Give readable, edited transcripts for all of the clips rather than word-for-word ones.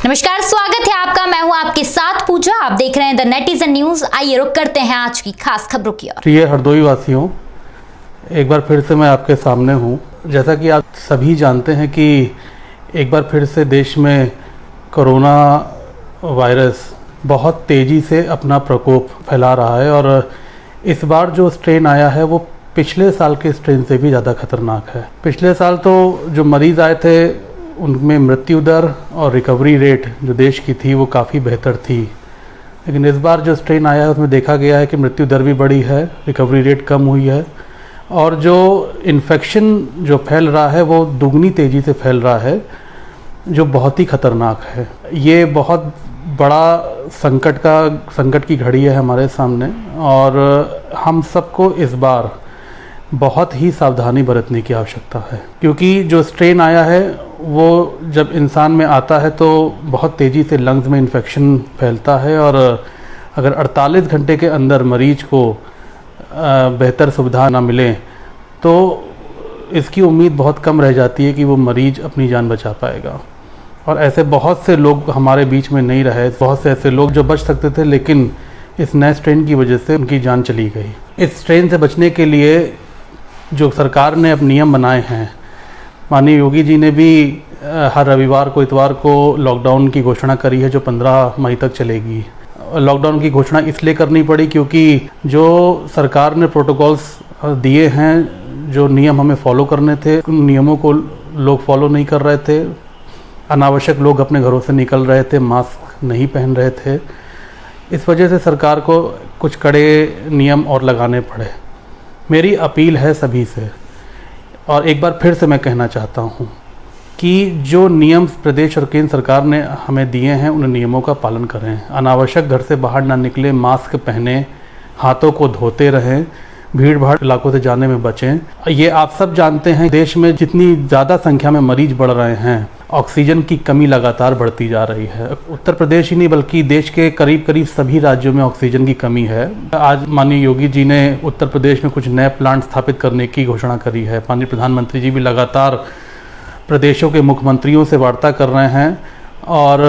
नमस्कार, स्वागत है आपका। मैं हूं आपके साथ पूजा। आप देख रहे हैं द नेटिजन न्यूज। आइए रुक करते हैं आज की खास खबरों की ओर। प्रिय हरदोई वासियों, एक बार फिर से मैं आपके सामने हूं। जैसा कि आप सभी जानते हैं कि एक बार फिर से देश में कोरोना वायरस बहुत तेज़ी से अपना प्रकोप फैला रहा है और इस बार जो स्ट्रेन आया है वो पिछले साल के स्ट्रेन से भी ज़्यादा खतरनाक है। पिछले साल तो जो मरीज़ आए थे उनमें मृत्यु दर और रिकवरी रेट जो देश की थी वो काफ़ी बेहतर थी, लेकिन इस बार जो स्ट्रेन आया है उसमें देखा गया है कि मृत्यु दर भी बढ़ी है, रिकवरी रेट कम हुई है और जो इन्फेक्शन जो फैल रहा है वो दुगनी तेज़ी से फैल रहा है, जो बहुत ही ख़तरनाक है। ये बहुत बड़ा संकट की घड़ी है हमारे सामने और हम सबको इस बार बहुत ही सावधानी बरतने की आवश्यकता है, क्योंकि जो स्ट्रेन आया है वो जब इंसान में आता है तो बहुत तेज़ी से लंग्स में इन्फेक्शन फैलता है और अगर 48 घंटे के अंदर मरीज को बेहतर सुविधा ना मिले तो इसकी उम्मीद बहुत कम रह जाती है कि वो मरीज अपनी जान बचा पाएगा। और ऐसे बहुत से लोग हमारे बीच में नहीं रहे, बहुत से ऐसे लोग जो बच सकते थे लेकिन इस नए स्ट्रेन की वजह से उनकी जान चली गई। इस स्ट्रेन से बचने के लिए जो सरकार ने अब नियम बनाए हैं, माननीय योगी जी ने भी हर रविवार को इतवार को लॉकडाउन की घोषणा करी है जो 15 मई तक चलेगी। लॉकडाउन की घोषणा इसलिए करनी पड़ी क्योंकि जो सरकार ने प्रोटोकॉल्स दिए हैं, जो नियम हमें फॉलो करने थे, उन नियमों को लोग फॉलो नहीं कर रहे थे। अनावश्यक लोग अपने घरों से निकल रहे थे, मास्क नहीं पहन रहे थे। इस वजह से सरकार को कुछ कड़े नियम और लगाने पड़े। मेरी अपील है सभी से और एक बार फिर से मैं कहना चाहता हूँ कि जो नियम प्रदेश और केंद्र सरकार ने हमें दिए हैं उन नियमों का पालन करें। अनावश्यक घर से बाहर ना निकलें, मास्क पहने, हाथों को धोते रहें, भीड़ भाड़ इलाकों से जाने में बचें। ये आप सब जानते हैं, देश में जितनी ज़्यादा संख्या में मरीज बढ़ रहे हैं, ऑक्सीजन की कमी लगातार बढ़ती जा रही है। उत्तर प्रदेश ही नहीं बल्कि देश के करीब करीब सभी राज्यों में ऑक्सीजन की कमी है। आज माननीय योगी जी ने उत्तर प्रदेश में कुछ नए प्लांट स्थापित करने की घोषणा करी है। माननीय प्रधानमंत्री जी भी लगातार प्रदेशों के मुख्यमंत्रियों से वार्ता कर रहे हैं और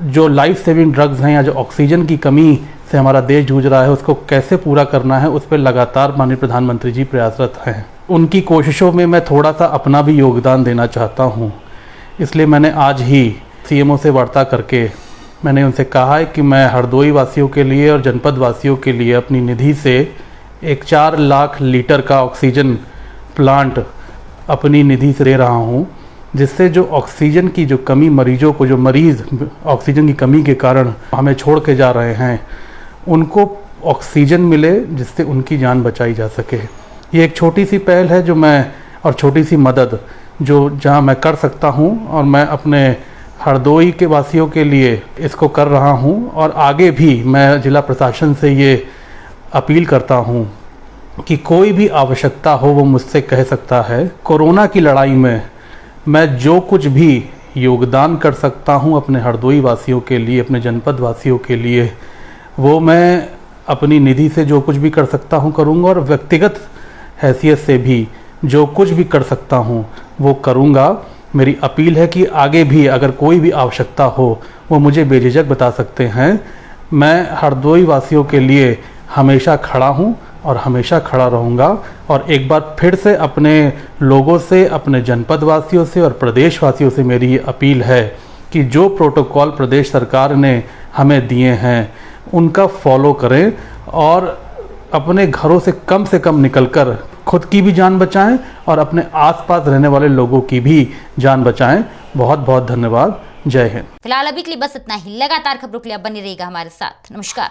जो लाइफ सेविंग ड्रग्स हैं या जो ऑक्सीजन की कमी से हमारा देश जूझ रहा है उसको कैसे पूरा करना है उस पर लगातार माननीय प्रधानमंत्री जी प्रयासरत हैं। उनकी कोशिशों में मैं थोड़ा सा अपना भी योगदान देना चाहता हूँ, इसलिए मैंने आज ही सीएमओ से वार्ता करके मैंने उनसे कहा है कि मैं हरदोई वासियों के लिए और जनपद वासियों के लिए अपनी निधि से एक 4 लाख लीटर का ऑक्सीजन प्लांट अपनी निधि से दे रहा हूँ, जिससे जो ऑक्सीजन की जो कमी मरीजों को, जो मरीज़ ऑक्सीजन की कमी के कारण हमें छोड़ के जा रहे हैं, उनको ऑक्सीजन मिले जिससे उनकी जान बचाई जा सके। ये एक छोटी सी पहल है जो मैं और छोटी सी मदद जो जहाँ मैं कर सकता हूँ और मैं अपने हरदोई के वासियों के लिए इसको कर रहा हूँ और आगे भी मैं जिला प्रशासन से ये अपील करता हूँ कि कोई भी आवश्यकता हो वो मुझसे कह सकता है। कोरोना की लड़ाई में मैं जो कुछ भी योगदान कर सकता हूँ अपने हरदोई वासियों के लिए, अपने जनपद वासियों के लिए, वो मैं अपनी निधि से जो कुछ भी कर सकता हूँ करूँगा और व्यक्तिगत हैसियत से भी जो कुछ भी कर सकता हूँ वो करूँगा। मेरी अपील है कि आगे भी अगर कोई भी आवश्यकता हो वो मुझे बेझिझक बता सकते हैं। मैं हरदोई वासियों के लिए हमेशा खड़ा हूँ और हमेशा खड़ा रहूँगा। और एक बार फिर से अपने लोगों से, अपने जनपद वासियों से और प्रदेश वासियों से मेरी ये अपील है कि जो प्रोटोकॉल प्रदेश सरकार ने हमें दिए हैं उनका फॉलो करें और अपने घरों से कम निकलकर खुद की भी जान बचाएं और अपने आसपास रहने वाले लोगों की भी जान बचाएं। बहुत बहुत धन्यवाद। जय हिंद। फिलहाल अभी के लिए बस इतना ही। लगातार खबरों के लिए बने रहिएगा हमारे साथ। नमस्कार।